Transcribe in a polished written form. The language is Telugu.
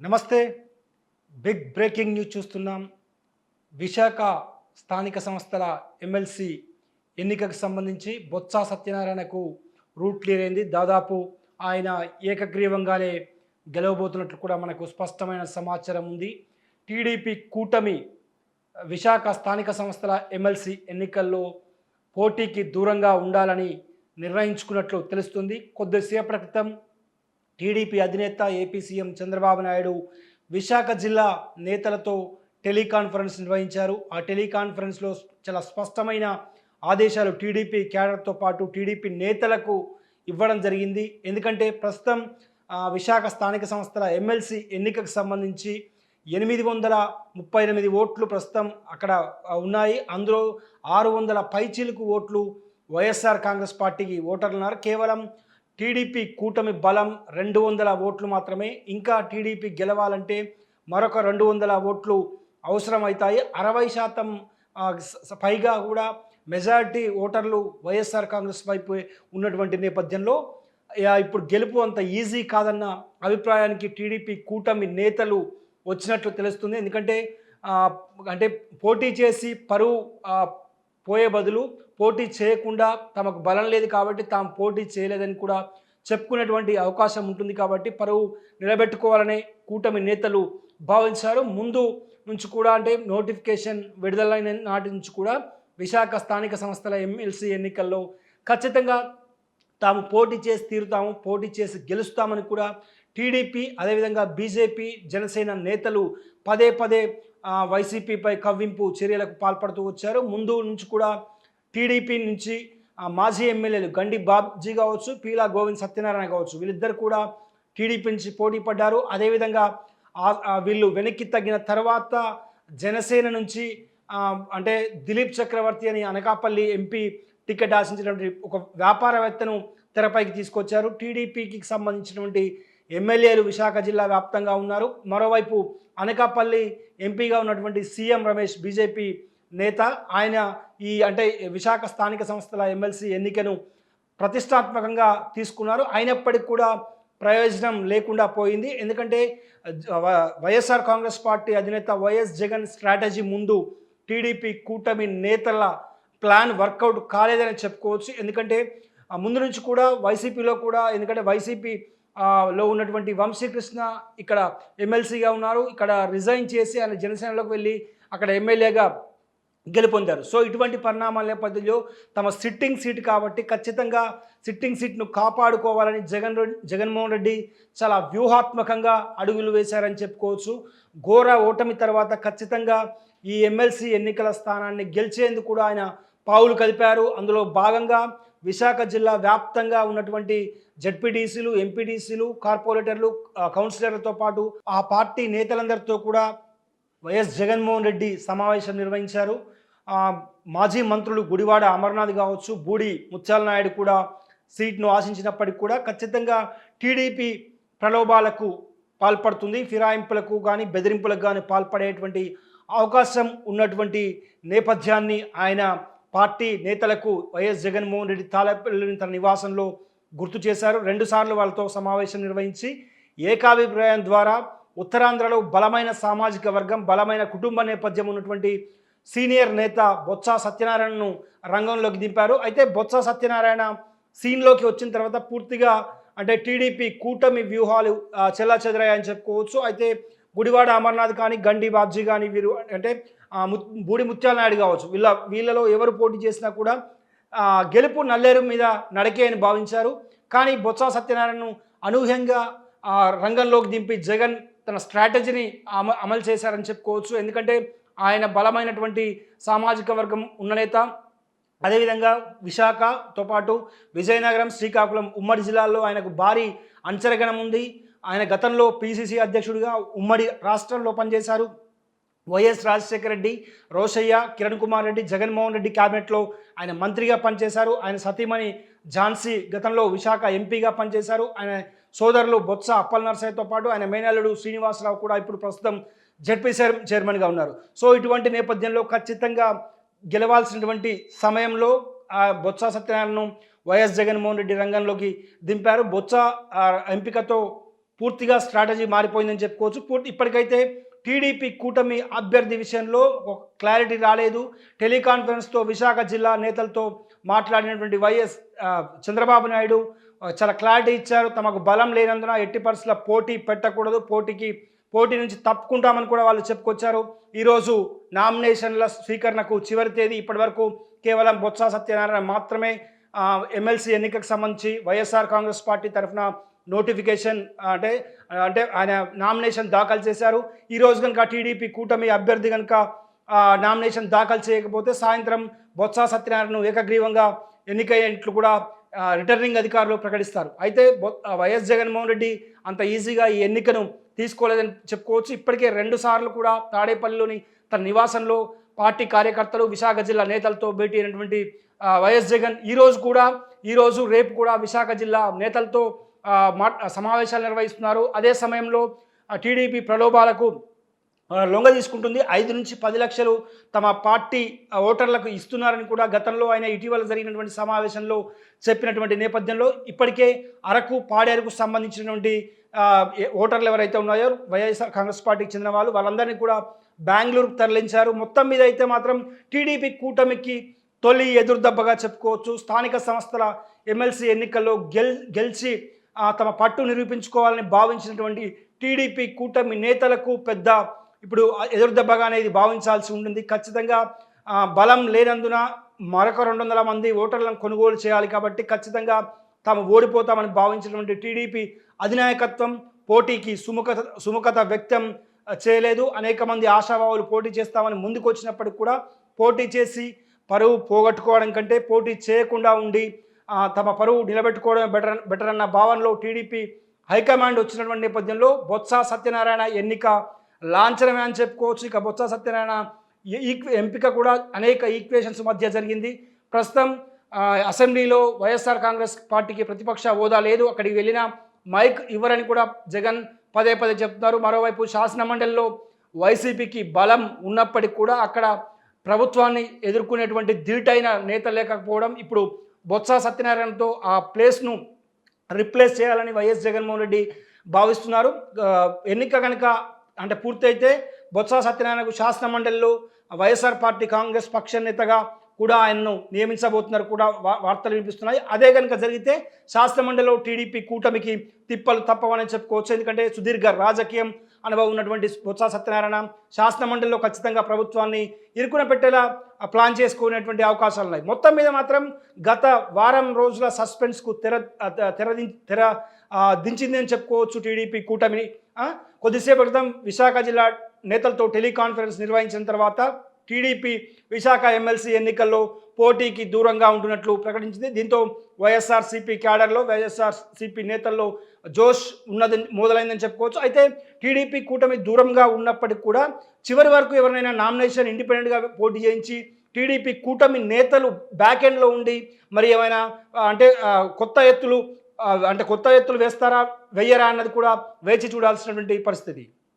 నమస్తే. బిగ్ బ్రేకింగ్ న్యూస్ చూస్తున్నాం. విశాఖ స్థానిక సంస్థల ఎమ్మెల్సీ ఎన్నికకు సంబంధించి బొత్స సత్యనారాయణకు రూట్ క్లియర్ అయింది. దాదాపు ఆయన ఏకగ్రీవంగానే గెలవబోతున్నట్లు కూడా మనకు స్పష్టమైన సమాచారం ఉంది. టీడీపీ కూటమి విశాఖ స్థానిక సంస్థల ఎమ్మెల్సీ ఎన్నికల్లో పోటీకి దూరంగా ఉండాలని నిర్ణయించుకున్నట్లు తెలుస్తుంది. కొద్దిసేపటి క్రితం టీడీపీ అధినేత ఏపీ సీఎం చంద్రబాబు నాయుడు విశాఖ జిల్లా నేతలతో టెలికాన్ఫరెన్స్ నిర్వహించారు. ఆ టెలికాన్ఫరెన్స్లో చాలా స్పష్టమైన ఆదేశాలు టీడీపీ క్యాడర్తో పాటు టీడీపీ నేతలకు ఇవ్వడం జరిగింది. ఎందుకంటే ప్రస్తుతం విశాఖ స్థానిక సంస్థల ఎమ్మెల్సీ ఎన్నికకు సంబంధించి 838 ఓట్లు ప్రస్తుతం అక్కడ ఉన్నాయి. అందులో 600 పైచీలకు ఓట్లు వైఎస్ఆర్ కాంగ్రెస్ పార్టీకి ఓటర్లు ఉన్నారు. కేవలం టీడీపీ కూటమి బలం 200 ఓట్లు మాత్రమే. ఇంకా టీడీపీ గెలవాలంటే మరొక 200 ఓట్లు అవసరమవుతాయి. 60% పైగా కూడా మెజారిటీ ఓటర్లు వైఎస్ఆర్ కాంగ్రెస్ వైపు ఉన్నటువంటి నేపథ్యంలో ఇప్పుడు గెలుపు అంత ఈజీ కాదన్న అభిప్రాయానికి టీడీపీ కూటమి నేతలు వచ్చినట్లు తెలుస్తుంది. ఎందుకంటే అంటే పోటీ చేసి పరువు పోయే బదులు పోటీ చేయకుండా తమకు బలం లేదు కాబట్టి తాము పోటీ చేయలేదని కూడా చెప్పుకునేటువంటి అవకాశం ఉంటుంది. కాబట్టి పరువు నిలబెట్టుకోవాలనే కూటమి నేతలు భావించారు. ముందు నుంచి కూడా అంటే నోటిఫికేషన్ విడుదలైన నాటి నుంచి కూడా విశాఖ స్థానిక సంస్థల ఎమ్మెల్సీ ఎన్నికల్లో ఖచ్చితంగా తాము పోటీ చేసి తీరుతాము, పోటీ చేసి గెలుస్తామని కూడా టీడీపీ అదేవిధంగా బీజేపీ జనసేన నేతలు పదే పదే వైసీపీపై కవ్వింపు చర్యలకు పాల్పడుతూ వచ్చారు. ముందు నుంచి కూడా టీడీపీ నుంచి మాజీ ఎమ్మెల్యేలు గండి బాబ్జీ కావచ్చు, పీలా గోవింద్ సత్యనారాయణ కావచ్చు, వీళ్ళిద్దరు కూడా టీడీపీ నుంచి పోటీ పడ్డారు. అదేవిధంగా వీళ్ళు వెనక్కి తగ్గిన తర్వాత జనసేన నుంచి అంటే దిలీప్ చక్రవర్తి అని అనకాపల్లి ఎంపీ టికెట్ ఆశించినటువంటి ఒక వ్యాపారవేత్తను తెరపైకి తీసుకొచ్చారు. టీడీపీకి సంబంధించినటువంటి ఎమ్మెల్యేలు విశాఖ జిల్లా వ్యాప్తంగా ఉన్నారు. మరోవైపు అనకాపల్లి ఎంపీగా ఉన్నటువంటి సీఎం రమేష్ బీజేపీ నేత, ఆయన ఈ అంటే విశాఖ స్థానిక సంస్థల ఎమ్మెల్సీ ఎన్నికను ప్రతిష్టాత్మకంగా తీసుకున్నారు. అయినప్పటికీ కూడా ప్రయోజనం లేకుండా పోయింది. ఎందుకంటే వైఎస్ఆర్ కాంగ్రెస్ పార్టీ అధినేత వైఎస్ జగన్ స్ట్రాటజీ ముందు టీడీపీ కూటమి నేతల ప్లాన్ వర్కౌట్ కాలేదని చెప్పుకోవచ్చు. ఎందుకంటే ముందు నుంచి కూడా వైసీపీలో కూడా ఎందుకంటే వైసీపీ లో ఉన్నటువంటి వంశీకృష్ణ ఇక్కడ ఎమ్మెల్సీగా ఉన్నారు. ఇక్కడ రిజైన్ చేసి ఆయన జనసేనలోకి వెళ్ళి అక్కడ ఎమ్మెల్యేగా గెలుపొందారు. సో ఇటువంటి పరిణామాల నేపథ్యంలో తమ సిట్టింగ్ సీట్ కాబట్టి ఖచ్చితంగా సిట్టింగ్ సీట్ను కాపాడుకోవాలని జగన్మోహన్ రెడ్డి చాలా వ్యూహాత్మకంగా అడుగులు వేశారని చెప్పుకోవచ్చు. ఘోర ఓటమి తర్వాత ఖచ్చితంగా ఈ ఎమ్మెల్సీ ఎన్నికల స్థానాన్ని గెలిచేందుకు కూడా ఆయన పావులు కదిపారు. అందులో భాగంగా విశాఖ జిల్లా వ్యాప్తంగా ఉన్నటువంటి జడ్పీటీసీలు, ఎంపీటీసీలు, కార్పొరేటర్లు, కౌన్సిలర్లతో పాటు ఆ పార్టీ నేతలందరితో కూడా వైఎస్ జగన్మోహన్ రెడ్డి సమావేశం నిర్వహించారు. మాజీ మంత్రులు గుడివాడ అమర్నాథ్ కావచ్చు, బూడి ముత్యాల నాయుడు కూడా సీట్ను ఆశించినప్పటికీ కూడా ఖచ్చితంగా టీడీపీ ప్రలోభాలకు పాల్పడుతుంది. ఫిరాయింపులకు కానీ బెదిరింపులకు కానీ పాల్పడేటువంటి అవకాశం ఉన్నటువంటి నేపథ్యాన్ని ఆయన పార్టీ నేతలకు వైఎస్ జగన్మోహన్ రెడ్డి తాళపల్లిని తన నివాసంలో గుర్తు చేశారు. 2 సార్లు వాళ్ళతో సమావేశం నిర్వహించి ఏకాభిప్రాయం ద్వారా ఉత్తరాంధ్రలో బలమైన సామాజిక వర్గం, బలమైన కుటుంబ నేపథ్యం ఉన్నటువంటి సీనియర్ నేత బొత్స సత్యనారాయణను రంగంలోకి దింపారు. అయితే బొత్స సత్యనారాయణ సీన్లోకి వచ్చిన తర్వాత పూర్తిగా అంటే టీడీపీ కూటమి వ్యూహాలు చెల్లాచెదరాయని చెప్పుకోవచ్చు. అయితే గుడివాడ అమర్నాథ్ కానీ, గండి బాబ్జీ కానీ వీరు అంటే బూడి ముత్యాల నాయుడు కావచ్చు, వీళ్ళలో ఎవరు పోటీ చేసినా కూడా గెలుపు నల్లేరు మీద నడకే అని భావించారు. కానీ బొత్స సత్యనారాయణను అనూహ్యంగా రంగంలోకి దింపి జగన్ తన స్ట్రాటజీని అమలు చేశారని చెప్పుకోవచ్చు. ఎందుకంటే ఆయన బలమైనటువంటి సామాజిక వర్గం ఉన్న నేత. అదేవిధంగా విశాఖతో పాటు విజయనగరం, శ్రీకాకుళం ఉమ్మడి జిల్లాల్లో ఆయనకు భారీ అంచరగణం ఉంది. ఆయన గతంలో పీసీసీ అధ్యక్షుడిగా ఉమ్మడి రాష్ట్రంలో పనిచేశారు. వైఎస్ రాజశేఖర రెడ్డి, రోషయ్య, కిరణ్ కుమార్ రెడ్డి, జగన్మోహన్ రెడ్డి క్యాబినెట్లో ఆయన మంత్రిగా పనిచేశారు. ఆయన సతీమణి ఝాన్సీ గతంలో విశాఖ ఎంపీగా పనిచేశారు. ఆయన సోదరులు బొత్స అప్పల్ నర్సయ్యతో పాటు ఆయన మేనల్లుడు శ్రీనివాసరావు కూడా ఇప్పుడు ప్రస్తుతం జడ్పీ చైర్మన్గా ఉన్నారు. సో ఇటువంటి నేపథ్యంలో ఖచ్చితంగా గెలవాల్సినటువంటి సమయంలో బొత్స సత్యనారాయణను వైఎస్ జగన్మోహన్ రెడ్డి రంగంలోకి దింపారు. బొత్స ఎంపికతో పూర్తిగా స్ట్రాటజీ మారిపోయిందని చెప్పుకోవచ్చు. ఇప్పటికైతే టీడీపీ కూటమి అభ్యర్థి విషయంలో ఒక క్లారిటీ రాలేదు. టెలికాన్ఫరెన్స్తో విశాఖ జిల్లా నేతలతో మాట్లాడినటువంటి చంద్రబాబు నాయుడు చాలా క్లారిటీ ఇచ్చారు. తమకు బలం లేనందున ఎట్టి పరిస్థితుల్లో పోటీ పెట్టకూడదు, పోటీ నుంచి తప్పుకుంటామని కూడా వాళ్ళు చెప్పుకొచ్చారు. ఈరోజు నామినేషన్ల స్వీకరణకు చివరి తేదీ. ఇప్పటివరకు కేవలం బొత్స సత్యనారాయణ మాత్రమే ఎమ్మెల్సీ ఎన్నికకు సంబంధించి వైఎస్ఆర్ కాంగ్రెస్ పార్టీ తరఫున నోటిఫికేషన్ అంటే ఆయన నామినేషన్ దాఖలు చేశారు. ఈరోజు కనుక టీడీపీ కూటమి అభ్యర్థి కనుక నామినేషన్ దాఖలు చేయకపోతే సాయంత్రం బొత్స సత్యనారాయణను ఏకగ్రీవంగా ఎన్నికయ్యేట్లు కూడా రిటర్నింగ్ అధికారులు ప్రకటిస్తారు. అయితే వైఎస్ జగన్మోహన్ రెడ్డి అంత ఈజీగా ఈ ఎన్నికను తీసుకోలేదని చెప్పుకోవచ్చు. ఇప్పటికే 2 సార్లు కూడా తాడేపల్లిలోని తన నివాసంలో పార్టీ కార్యకర్తలు, విశాఖ జిల్లా నేతలతో భేటీ అయినటువంటి వైఎస్ జగన్ ఈరోజు రేపు కూడా విశాఖ జిల్లా నేతలతో సమావేశాలు నిర్వహిస్తున్నారు. అదే సమయంలో టీడీపీ ప్రలోభాలకు లొంగ తీసుకుంటుంది. 5 నుంచి 10 లక్షలు తమ పార్టీ ఓటర్లకు ఇస్తున్నారని కూడా గతంలో ఆయన ఇటీవల జరిగినటువంటి సమావేశంలో చెప్పినటువంటి నేపథ్యంలో ఇప్పటికే అరకు, పాడేరుకు సంబంధించినటువంటి ఓటర్లు ఎవరైతే ఉన్నాయో వైఎస్ఆర్ కాంగ్రెస్ పార్టీకి చెందిన వాళ్ళందరినీ కూడా బెంగళూరుకు తరలించారు. మొత్తం మీద అయితే మాత్రం టీడీపీ కూటమికి తొలి ఎదురుదెబ్బగా చెప్పుకోవచ్చు. స్థానిక సంస్థల ఎమ్మెల్సీ ఎన్నికల్లో గెలిచి తమ పట్టు నిరూపించుకోవాలని భావించినటువంటి టీడీపీ కూటమి నేతలకు పెద్ద ఇప్పుడు ఎదురుదెబ్బగా అనేది భావించాల్సి ఉంటుంది. ఖచ్చితంగా బలం లేనందున మరొక 200 మంది ఓటర్లను కొనుగోలు చేయాలి కాబట్టి ఖచ్చితంగా తాము ఓడిపోతామని భావించినటువంటి టీడీపీ అధినాయకత్వం పోటీకి సుముఖత వ్యక్తం చేయలేదు. అనేక మంది ఆశావాహులు పోటీ చేస్తామని ముందుకు వచ్చినప్పటికి కూడా పోటీ చేసి పరువు పోగొట్టుకోవడం కంటే పోటీ చేయకుండా ఉండి తమ పరువు నిలబెట్టుకోవడం బెటర్ అన్న భావనలో టీడీపీ హైకమాండ్ వచ్చినటువంటి నేపథ్యంలో బొత్స సత్యనారాయణ ఎన్నిక లాంఛనమే అని చెప్పుకోవచ్చు. ఇక బొత్స సత్యనారాయణ ఎంపిక కూడా అనేక ఈక్వేషన్స్ మధ్య జరిగింది. ప్రస్తుతం అసెంబ్లీలో వైఎస్ఆర్ కాంగ్రెస్ పార్టీకి ప్రతిపక్ష హోదా లేదు. అక్కడికి వెళ్ళిన మైక్ ఇవ్వరని కూడా జగన్ పదే చెప్తున్నారు. మరోవైపు శాసనమండలిలో వైసీపీకి బలం ఉన్నప్పటికీ కూడా అక్కడ ప్రభుత్వాన్ని ఎదుర్కొనేటువంటి ధీటైన నేత లేకపోవడం, ఇప్పుడు బొత్స సత్యనారాయణతో ఆ ప్లేస్ను రిప్లేస్ చేయాలని వైఎస్ జగన్మోహన్ రెడ్డి భావిస్తున్నారు. ఎన్నిక కనుక అంటే పూర్తయితే బొత్స సత్యనారాయణకు శాసనమండలిలో వైఎస్ఆర్ పార్టీ కాంగ్రెస్ పక్ష నేతగా కూడా ఆయనను నియమించబోతున్నారు కూడా వార్తలు వినిపిస్తున్నాయి. అదే కనుక జరిగితే శాసనమండలిలో టీడీపీ కూటమికి తిప్పలు తప్పవని చెప్పుకోవచ్చు. ఎందుకంటే సుదీర్ఘ రాజకీయం అనుభవం ఉన్నటువంటి బొత్స సత్యనారాయణ శాసనమండలిలో ఖచ్చితంగా ప్రభుత్వాన్ని ఇరుకున పెట్టేలా ప్లాన్ చేసుకునేటువంటి అవకాశాలు ఉన్నాయి. మొత్తం మీద మాత్రం గత వారం రోజుల సస్పెన్స్కు తెర దించింది అని చెప్పుకోవచ్చు టీడీపీ కూటమిని. కొద్దిసేపు క్రితం విశాఖ జిల్లా నేతలతో టెలికాన్ఫరెన్స్ నిర్వహించిన తర్వాత టీడీపీ విశాఖ ఎమ్మెల్సీ ఎన్నికల్లో పోటీకి దూరంగా ఉంటున్నట్లు ప్రకటించింది. దీంతో వైఎస్ఆర్సీపీ క్యాడర్లో వైఎస్ఆర్సీపీ నేతల్లో జోష్ మొదలైందని చెప్పుకోవచ్చు. అయితే టీడీపీ కూటమి దూరంగా ఉన్నప్పటికీ కూడా చివరి వరకు ఎవరినైనా నామినేషన్ ఇండిపెండెంట్గా పోటీ చేయించి టీడీపీ కూటమి నేతలు బ్యాక్ ఎండ్లో ఉండి మరి ఏమైనా కొత్త ఎత్తులు వేస్తారా వెయ్యరా అన్నది కూడా వేచి చూడాల్సినటువంటి పరిస్థితి.